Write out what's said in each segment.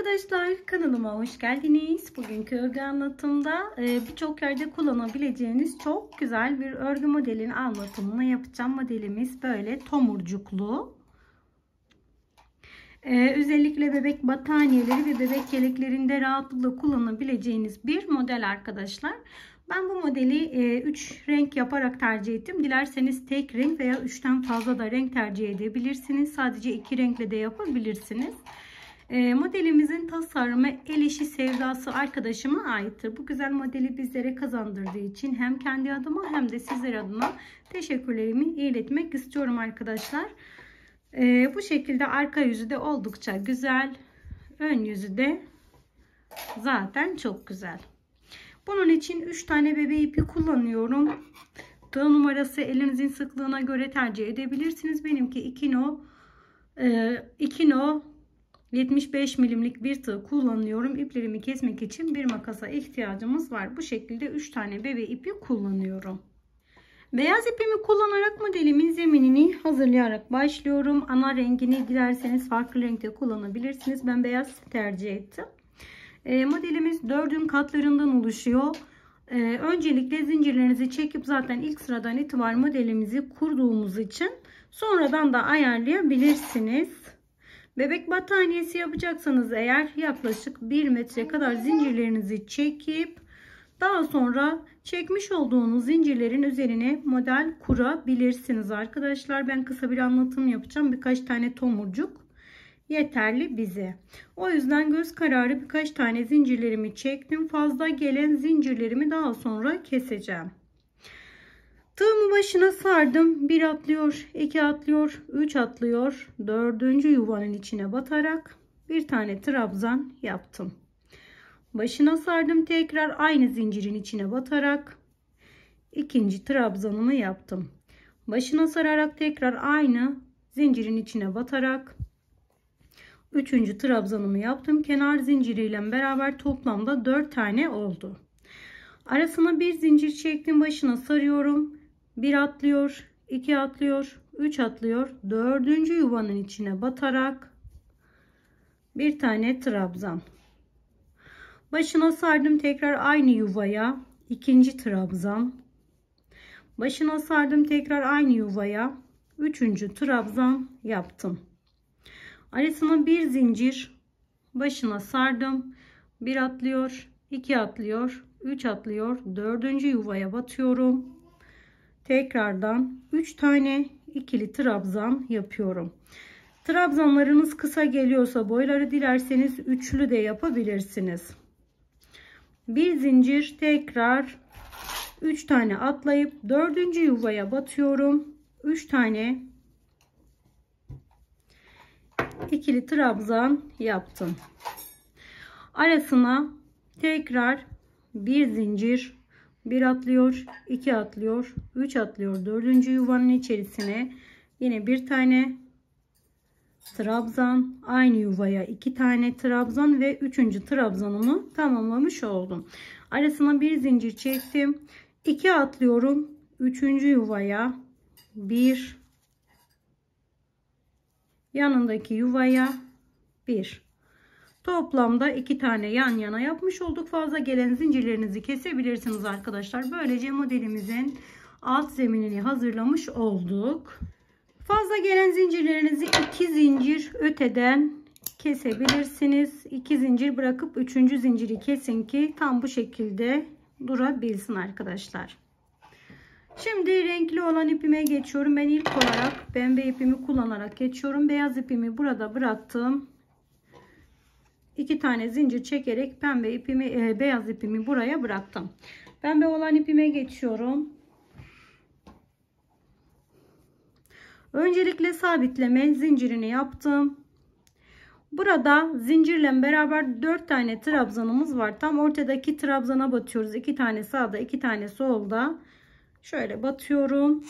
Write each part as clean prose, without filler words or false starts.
Arkadaşlar, kanalıma hoş geldiniz. Bugünkü örgü anlatımda birçok yerde kullanabileceğiniz çok güzel bir örgü modelinin anlatımını yapacağım. Modelimiz böyle tomurcuklu. Özellikle bebek battaniyeleri ve bebek yeleklerinde rahatlıkla kullanabileceğiniz bir model arkadaşlar. Ben bu modeli 3 renk yaparak tercih ettim. Dilerseniz tek renk veya 3'ten fazla da renk tercih edebilirsiniz. Sadece 2 renkle de yapabilirsiniz. Modelimizin tasarımı el işi sevdası arkadaşıma aittir. Bu güzel modeli bizlere kazandırdığı için hem kendi adıma hem de sizler adına teşekkürlerimi iletmek istiyorum arkadaşlar. Bu şekilde arka yüzü de oldukça güzel. Ön yüzü de zaten çok güzel. Bunun için 3 tane bebe ipi kullanıyorum. Tığ numarası elinizin sıklığına göre tercih edebilirsiniz. Benimki 2 no 75 milimlik bir tığ kullanıyorum. İplerimi kesmek için bir makasa ihtiyacımız var. Bu şekilde 3 tane bebe ipi kullanıyorum. Beyaz ipimi kullanarak modelimin zeminini hazırlayarak başlıyorum. Ana rengini dilerseniz farklı renkte kullanabilirsiniz. Ben beyaz tercih ettim. Modelimiz 4'ün katlarından oluşuyor. Öncelikle zincirlerinizi çekip zaten ilk sıradan itibaren modelimizi kurduğumuz için sonradan da ayarlayabilirsiniz. Bebek battaniyesi yapacaksanız eğer yaklaşık 1 metre kadar zincirlerinizi çekip daha sonra çekmiş olduğunuz zincirlerin üzerine model kurabilirsiniz arkadaşlar. Ben kısa bir anlatım yapacağım. Birkaç tane tomurcuk yeterli bize. O yüzden göz kararı birkaç tane zincirlerimi çektim. Fazla gelen zincirlerimi daha sonra keseceğim. Tığımı başına sardım. 1 atlıyor, 2 atlıyor, 3 atlıyor. 4. yuvanın içine batarak bir tane trabzan yaptım. Başına sardım. Tekrar aynı zincirin içine batarak ikinci trabzanımı yaptım. Başına sararak tekrar aynı zincirin içine batarak 3. trabzanımı yaptım. Kenar zinciriyle beraber toplamda 4 tane oldu. Arasına bir zincir çektim. Başına sarıyorum. 1 atlıyor, 2 atlıyor, 3 atlıyor. 4. yuvanın içine batarak bir tane trabzan. Başına sardım. Tekrar aynı yuvaya 2. trabzan. Başına sardım. Tekrar aynı yuvaya 3. trabzan yaptım. Arasına bir zincir, başına sardım. 1 atlıyor, 2 atlıyor, 3 atlıyor. 4. yuvaya batıyorum. Tekrardan 3 tane ikili trabzan yapıyorum. Trabzanlarınız kısa geliyorsa boyları dilerseniz üçlü de yapabilirsiniz. Bir zincir, tekrar 3 tane atlayıp 4. yuvaya batıyorum. 3 tane ikili trabzan yaptım. Arasına tekrar bir zincir, 1 atlıyor, 2 atlıyor, 3 atlıyor. 4. yuvanın içerisine yine bir tane trabzan, aynı yuvaya 2 tane trabzan ve 3. trabzanımı tamamlamış oldum. Arasına bir zincir çektim. 2 atlıyorum. 3. yuvaya 1, yanındaki yuvaya 1. Toplamda 2 tane yan yana yapmış olduk. Fazla gelen zincirlerinizi kesebilirsiniz arkadaşlar. Böylece modelimizin alt zeminini hazırlamış olduk. Fazla gelen zincirlerinizi 2 zincir öteden kesebilirsiniz. 2 zincir bırakıp 3. zinciri kesin ki tam bu şekilde durabilsin arkadaşlar. Şimdi renkli olan ipime geçiyorum. Ben ilk olarak pembe ipimi kullanarak geçiyorum. Beyaz ipimi burada bıraktım. 2 tane zincir çekerek pembe ipimi, beyaz ipimi buraya bıraktım. Pembe olan ipime geçiyorum. Öncelikle sabitleme zincirini yaptım. Burada zincirle beraber 4 tane trabzanımız var. Tam ortadaki trabzana batıyoruz. 2 tane sağda, 2 tane solda. Şöyle batıyorum.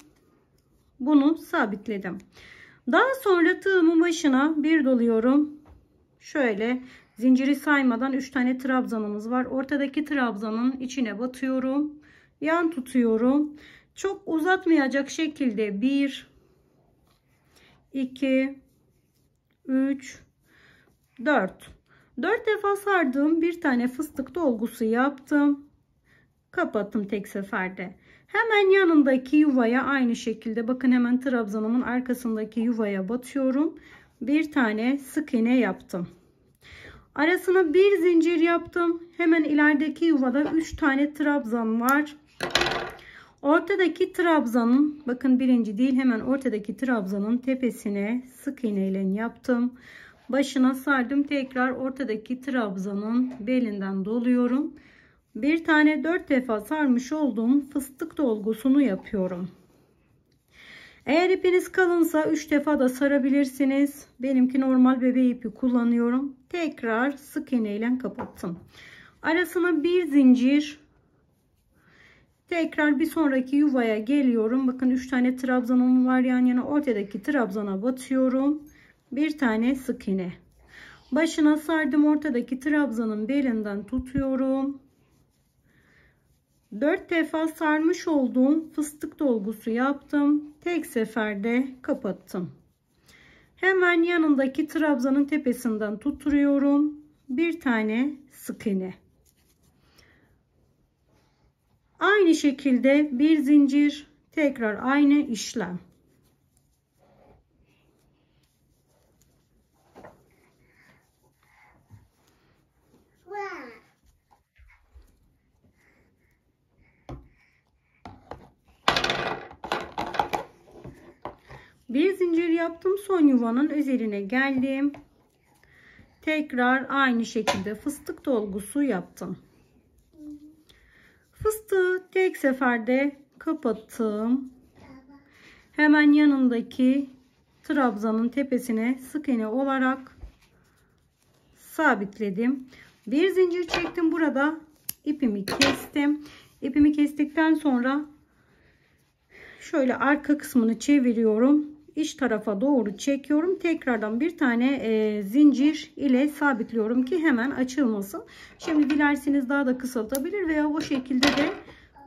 Bunu sabitledim. Daha sonra tığımın başına bir doluyorum. Şöyle zinciri saymadan 3 tane trabzanımız var. Ortadaki trabzanın içine batıyorum. Yan tutuyorum. Çok uzatmayacak şekilde 1, 2, 3, 4. 4 defa sardığım bir tane fıstık dolgusu yaptım. Kapattım tek seferde. Hemen yanındaki yuvaya aynı şekilde bakın hemen trabzanımın arkasındaki yuvaya batıyorum. Bir tane sık iğne yaptım. Arasına bir zincir yaptım. Hemen ilerideki yuvada 3 tane trabzan var. Ortadaki trabzanın bakın birinci değil hemen ortadaki trabzanın tepesine sık iğne ile yaptım. Başına sardım. Tekrar ortadaki trabzanın belinden doluyorum. Bir tane 4 defa sarmış olduğum fıstık dolgusunu yapıyorum. Eğer ipiniz kalınsa 3 defa da sarabilirsiniz. Benimki normal bebe ipi kullanıyorum. Tekrar sık iğne ile kapattım. Arasına bir zincir. Tekrar bir sonraki yuvaya geliyorum. Bakın 3 tane trabzanım var yan yana. Ortadaki trabzana batıyorum. Bir tane sık iğne. Başına sardım. Ortadaki trabzanın belinden tutuyorum. 4 defa sarmış olduğum fıstık dolgusu yaptım. Tek seferde kapattım. Hemen yanındaki trabzanın tepesinden tutturuyorum. Bir tane sık iğne. Aynı şekilde bir zincir, tekrar aynı işlem. Bir zincir yaptım, son yuvanın üzerine geldim. Tekrar aynı şekilde fıstık dolgusu yaptım. Fıstığı tek seferde kapattım. Hemen yanındaki trabzanın tepesine sık iğne olarak sabitledim. Bir zincir çektim. Burada ipimi kestim. İpimi kestikten sonra şöyle arka kısmını çeviriyorum. İç tarafa doğru çekiyorum. Tekrardan bir tane zincir ile sabitliyorum ki hemen açılmasın. Şimdi dilerseniz daha da kısaltabilir veya o şekilde de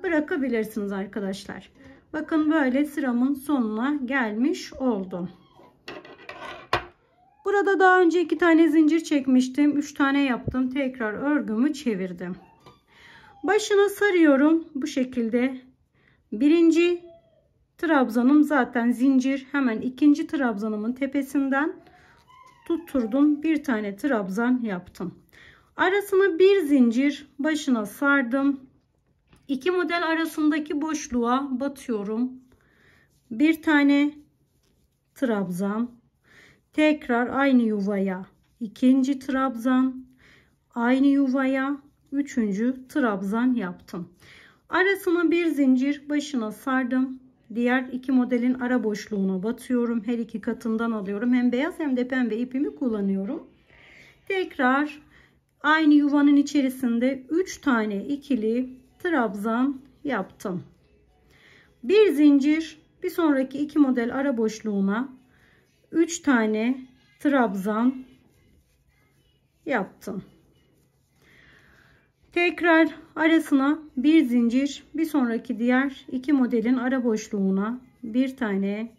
bırakabilirsiniz arkadaşlar. Bakın böyle sıramın sonuna gelmiş oldum. Burada daha önce 2 tane zincir çekmiştim. 3 tane yaptım. Tekrar örgümü çevirdim. Başına sarıyorum. Bu şekilde. Birinci trabzanım zaten zincir. Hemen ikinci trabzanımın tepesinden tutturdum. Bir tane trabzan yaptım. Arasına bir zincir, başına sardım. 2 model arasındaki boşluğa batıyorum. Bir tane trabzan. Tekrar aynı yuvaya. İkinci trabzan. Aynı yuvaya. Üçüncü trabzan yaptım. Arasına bir zincir, başına sardım. Diğer 2 modelin ara boşluğuna batıyorum. Her iki katından alıyorum. Hem beyaz hem de pembe ipimi kullanıyorum. Tekrar aynı yuvanın içerisinde 3 tane ikili trabzan yaptım. Bir zincir, bir sonraki 2 model ara boşluğuna 3 tane trabzan yaptım. Tekrar arasına bir zincir, bir sonraki diğer 2 modelin ara boşluğuna bir tane,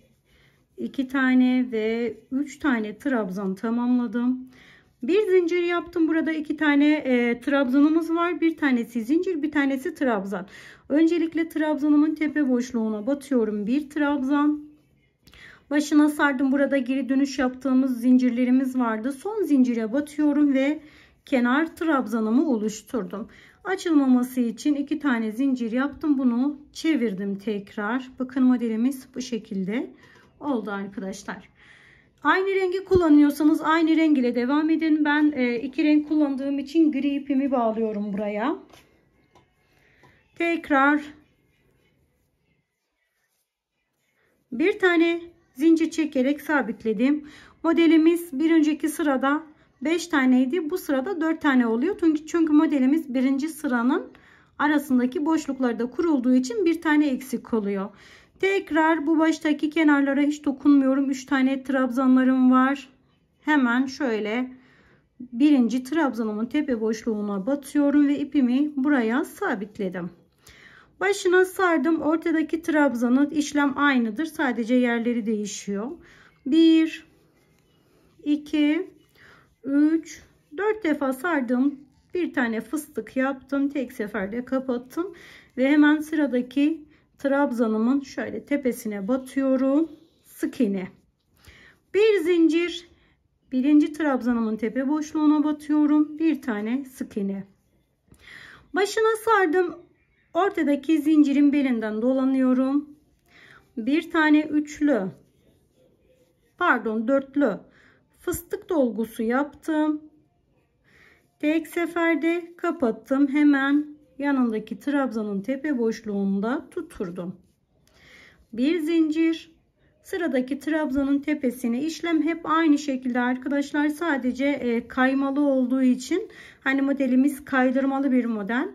2 tane ve 3 tane trabzan tamamladım. Bir zincir yaptım. Burada 2 tane trabzanımız var. Bir tanesi zincir, bir tanesi trabzan. Öncelikle trabzanımın tepe boşluğuna batıyorum. Bir trabzan. Başına sardım. Burada geri dönüş yaptığımız zincirlerimiz vardı. Son zincire batıyorum ve kenar trabzanımı oluşturdum. Açılmaması için 2 tane zincir yaptım. Bunu çevirdim tekrar. Bakın modelimiz bu şekilde oldu arkadaşlar. Aynı rengi kullanıyorsanız aynı renk ile devam edin. Ben 2 renk kullandığım için gri ipimi bağlıyorum buraya. Tekrar bir tane zincir çekerek sabitledim. Modelimiz bir önceki sırada 5 taneydi. Bu sırada 4 tane oluyor. Çünkü modelimiz birinci sıranın arasındaki boşluklarda kurulduğu için bir tane eksik oluyor. Tekrar bu baştaki kenarlara hiç dokunmuyorum. 3 tane trabzanlarım var. Hemen şöyle birinci trabzanımın tepe boşluğuna batıyorum ve ipimi buraya sabitledim. Başına sardım. Ortadaki trabzanın işlem aynıdır. Sadece yerleri değişiyor. 1 2 3 4 defa sardım. Bir tane fıstık yaptım. Tek seferde kapattım. Ve hemen sıradaki trabzanımın şöyle tepesine batıyorum. Sık iğne. Bir zincir. Birinci trabzanımın tepe boşluğuna batıyorum. Bir tane sık iğne. Başına sardım. Ortadaki zincirin belinden dolanıyorum. Bir tane dörtlü fıstık dolgusu yaptım. Tek seferde kapattım. Hemen yanındaki trabzanın tepe boşluğunda tuturdum. Bir zincir. Sıradaki trabzanın tepesine, işlem hep aynı şekilde arkadaşlar. Sadece kaymalı olduğu için, hani modelimiz kaydırmalı bir model,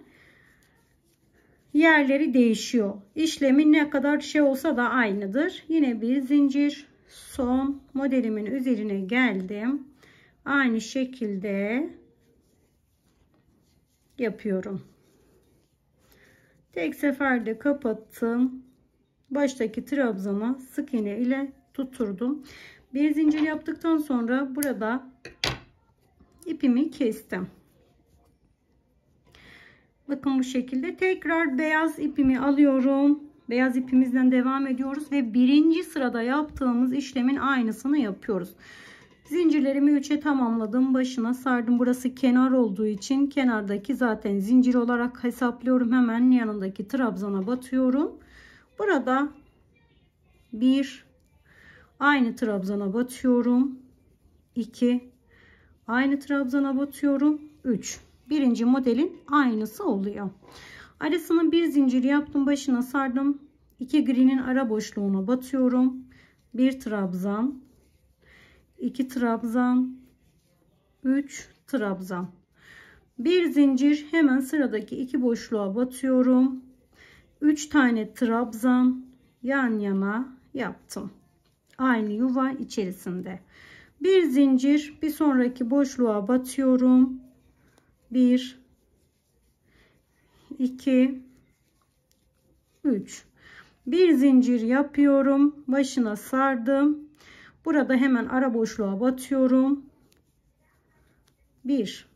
yerleri değişiyor. İşlemi ne kadar şey olsa da aynıdır. Yine bir zincir. Son modelimin üzerine geldim. Aynı şekilde yapıyorum. Tek seferde kapattım. Baştaki trabzana sık iğne ile tuturdum. Bir zincir yaptıktan sonra burada ipimi kestim. Bakın bu şekilde. Tekrar beyaz ipimi alıyorum. Beyaz ipimizden devam ediyoruz ve birinci sırada yaptığımız işlemin aynısını yapıyoruz. Zincirlerimi 3'e tamamladım. Başına sardım. Burası kenar olduğu için kenardaki zaten zincir olarak hesaplıyorum. Hemen yanındaki trabzana batıyorum. Burada bir, aynı trabzana batıyorum. 2, aynı trabzana batıyorum. 3. Birinci modelin aynısı oluyor. Arasına bir zincir yaptım. Başına sardım. 2 green'in ara boşluğuna batıyorum. 1 trabzan, 2 trabzan, 3 trabzan. Bir zincir, hemen sıradaki 2 boşluğa batıyorum. 3 tane trabzan yan yana yaptım. Aynı yuva içerisinde. Bir zincir, bir sonraki boşluğa batıyorum. 1, 2, 3. Bir zincir yapıyorum. Başına sardım. Burada hemen ara boşluğa batıyorum. 1,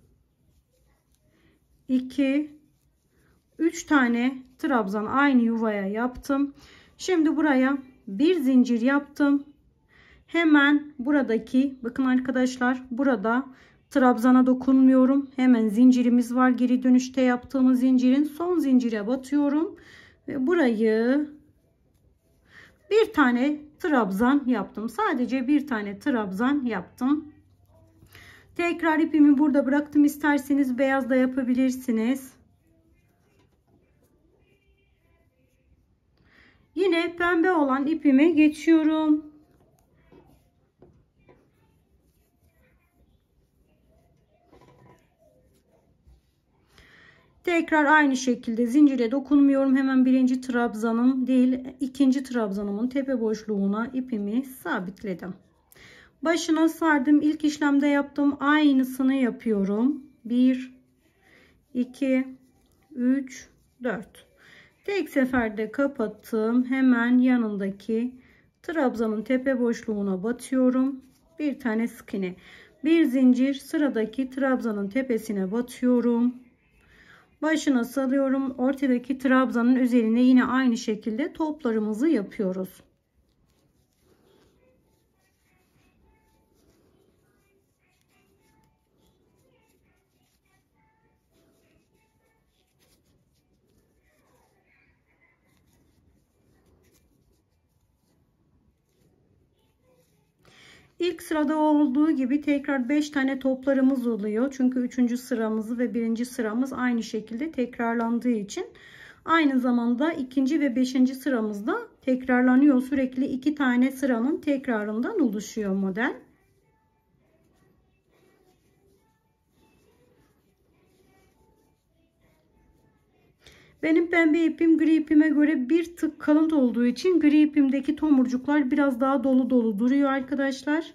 2, 3 tane trabzan aynı yuvaya yaptım. Şimdi buraya bir zincir yaptım. Hemen buradaki, bakın arkadaşlar, burada trabzana dokunmuyorum. Hemen zincirimiz var. Geri dönüşte yaptığımız zincirin son zincire batıyorum. Ve burayı bir tane trabzan yaptım. Sadece bir tane trabzan yaptım. Tekrar ipimi burada bıraktım. İsterseniz beyaz da yapabilirsiniz. Yine pembe olan ipime geçiyorum. Tekrar aynı şekilde zincire dokunmuyorum. Hemen birinci trabzanım değil, ikinci trabzanımın tepe boşluğuna ipimi sabitledim. Başına sardım. İlk işlemde yaptım. Aynısını yapıyorum. 1, 2, 3, 4. Tek seferde kapattım. Hemen yanındaki trabzanın tepe boşluğuna batıyorum. Bir tane sık iğne. Bir zincir, sıradaki trabzanın tepesine batıyorum. Başına salıyorum. Ortadaki trabzanın üzerine yine aynı şekilde toplarımızı yapıyoruz. İlk sırada olduğu gibi tekrar 5 tane toplarımız oluyor. Çünkü 3. sıramızı ve 1. sıramız aynı şekilde tekrarlandığı için, aynı zamanda 2. ve 5. sıramızda tekrarlanıyor. Sürekli 2 tane sıranın tekrarından oluşuyor model. Benim pembe ipim gri ipime göre bir tık kalın olduğu için gri ipimdeki tomurcuklar biraz daha dolu dolu duruyor arkadaşlar.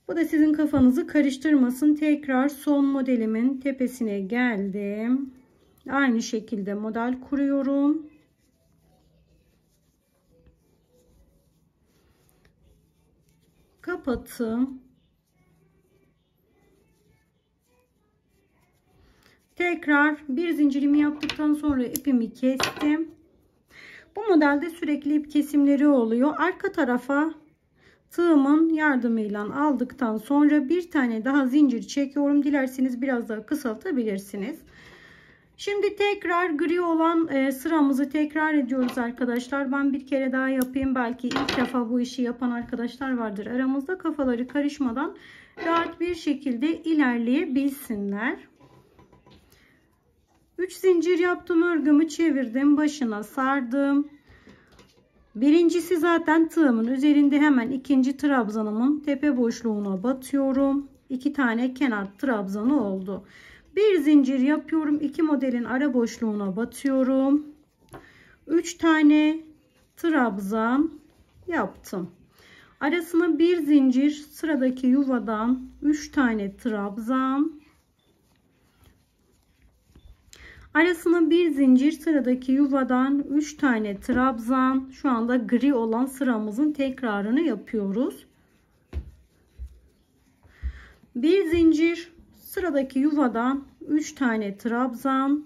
Bu da sizin kafanızı karıştırmasın. Tekrar son modelimin tepesine geldim. Aynı şekilde model kuruyorum. Kapattım. tekrar bir zincirimi yaptıktan sonra ipimi kestim. Bu modelde sürekli ip kesimleri oluyor. Arka tarafa tığımın yardımıyla aldıktan sonra bir tane daha zincir çekiyorum. Dilerseniz biraz daha kısaltabilirsiniz. Şimdi tekrar gri olan sıramızı tekrar ediyoruz arkadaşlar. Ben bir kere daha yapayım. Belki ilk defa bu işi yapan arkadaşlar vardır aramızda. Kafaları karışmadan rahat bir şekilde ilerleyebilsinler. 3 zincir yaptım. Örgümü çevirdim. Başına sardım. Birincisi zaten tığımın üzerinde, hemen ikinci trabzanımın tepe boşluğuna batıyorum. 2 tane kenar trabzanı oldu. Bir zincir yapıyorum. 2 modelin ara boşluğuna batıyorum. 3 tane trabzan yaptım. Arasına bir zincir, sıradaki yuvadan 3 tane trabzan. Arasına bir zincir, sıradaki yuvadan 3 tane trabzan. Şu anda gri olan sıramızın tekrarını yapıyoruz. Bir zincir, sıradaki yuvadan 3 tane trabzan.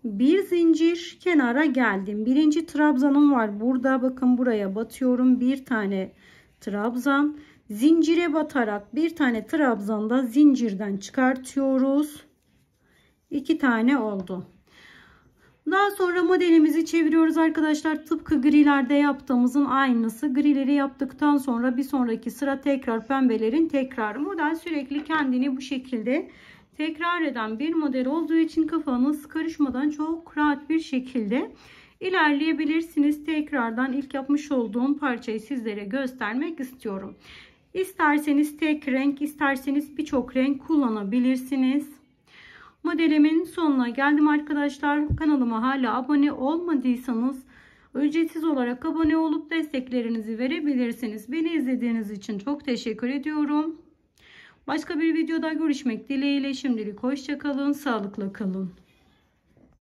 Bir zincir, kenara geldim. Birinci trabzanım var burada. Bakın buraya batıyorum. Bir tane trabzan. Zincire batarak bir tane trabzan da zincirden çıkartıyoruz. 2 tane oldu. Daha sonra modelimizi çeviriyoruz arkadaşlar. Tıpkı grilerde yaptığımızın aynısı. Grileri yaptıktan sonra bir sonraki sıra tekrar pembelerin tekrarı. Model sürekli kendini bu şekilde tekrar eden bir model olduğu için kafanız karışmadan çok rahat bir şekilde ilerleyebilirsiniz. Tekrardan ilk yapmış olduğum parçayı sizlere göstermek istiyorum. İsterseniz tek renk, isterseniz birçok renk kullanabilirsiniz. Modelimin sonuna geldim arkadaşlar. Kanalıma hala abone olmadıysanız ücretsiz olarak abone olup desteklerinizi verebilirsiniz. Beni izlediğiniz için çok teşekkür ediyorum. Başka bir videoda görüşmek dileğiyle. Şimdilik hoşça kalın, sağlıkla kalın.